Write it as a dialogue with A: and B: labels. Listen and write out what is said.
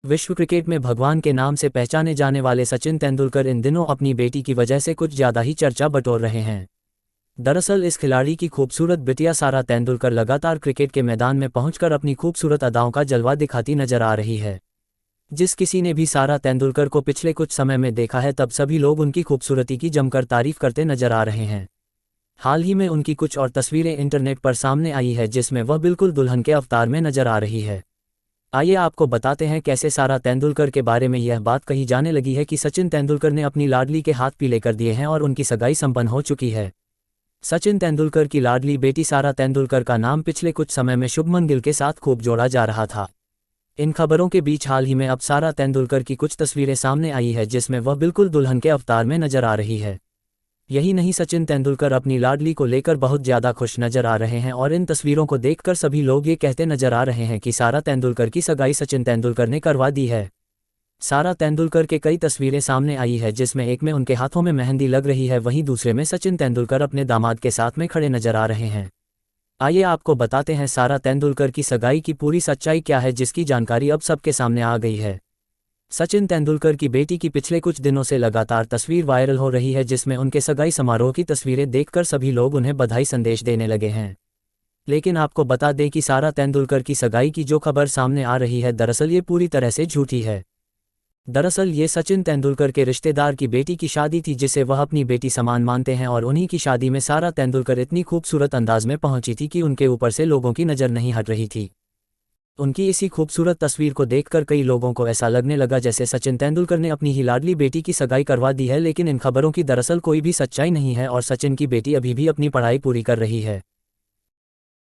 A: विश्व क्रिकेट में भगवान के नाम से पहचाने जाने वाले सचिन तेंदुलकर इन दिनों अपनी बेटी की वजह से कुछ ज़्यादा ही चर्चा बटोर रहे हैं। दरअसल इस खिलाड़ी की खूबसूरत बिटिया सारा तेंदुलकर लगातार क्रिकेट के मैदान में पहुंचकर अपनी खूबसूरत अदाओं का जलवा दिखाती नजर आ रही है। जिस किसी ने भी सारा तेंदुलकर को पिछले कुछ समय में देखा है, तब सभी लोग उनकी खूबसूरती की जमकर तारीफ करते नजर आ रहे हैं। हाल ही में उनकी कुछ और तस्वीरें इंटरनेट पर सामने आई है, जिसमें वह बिल्कुल दुल्हन के अवतार में नजर आ रही है। आइए आपको बताते हैं कैसे सारा तेंदुलकर के बारे में यह बात कही जाने लगी है कि सचिन तेंदुलकर ने अपनी लाडली के हाथ पीले कर दिए हैं और उनकी सगाई संपन्न हो चुकी है। सचिन तेंदुलकर की लाडली बेटी सारा तेंदुलकर का नाम पिछले कुछ समय में शुभमन गिल के साथ खूब जोड़ा जा रहा था। इन खबरों के बीच हाल ही में अब सारा तेंदुलकर की कुछ तस्वीरें सामने आई है, जिसमें वह बिल्कुल दुल्हन के अवतार में नजर आ रही है। यही नहीं, सचिन तेंदुलकर अपनी लाडली को लेकर बहुत ज़्यादा खुश नजर आ रहे हैं और इन तस्वीरों को देखकर सभी लोग ये कहते नजर आ रहे हैं कि सारा तेंदुलकर की सगाई सचिन तेंदुलकर ने करवा दी है। सारा तेंदुलकर के कई तस्वीरें सामने आई है, जिसमें एक में उनके हाथों में मेहंदी लग रही है, वहीं दूसरे में सचिन तेंदुलकर अपने दामाद के साथ में खड़े नजर आ रहे हैं। आइए आपको बताते हैं सारा तेंदुलकर की सगाई की पूरी सच्चाई क्या है, जिसकी जानकारी अब सबके सामने आ गई है। सचिन तेंदुलकर की बेटी की पिछले कुछ दिनों से लगातार तस्वीर वायरल हो रही है, जिसमें उनके सगाई समारोह की तस्वीरें देखकर सभी लोग उन्हें बधाई संदेश देने लगे हैं। लेकिन आपको बता दें कि सारा तेंदुलकर की सगाई की जो खबर सामने आ रही है, दरअसल ये पूरी तरह से झूठी है। दरअसल ये सचिन तेंदुलकर के रिश्तेदार की बेटी की शादी थी, जिसे वह अपनी बेटी समान मानते हैं, और उन्हीं की शादी में सारा तेंदुलकर इतनी खूबसूरत अंदाज में पहुंची थी कि उनके ऊपर से लोगों की नज़र नहीं हट रही थी। उनकी इसी खूबसूरत तस्वीर को देखकर कई लोगों को ऐसा लगने लगा जैसे सचिन तेंदुलकर ने अपनी ही लाडली बेटी की सगाई करवा दी है, लेकिन इन खबरों की दरअसल कोई भी सच्चाई नहीं है और सचिन की बेटी अभी भी अपनी पढ़ाई पूरी कर रही है।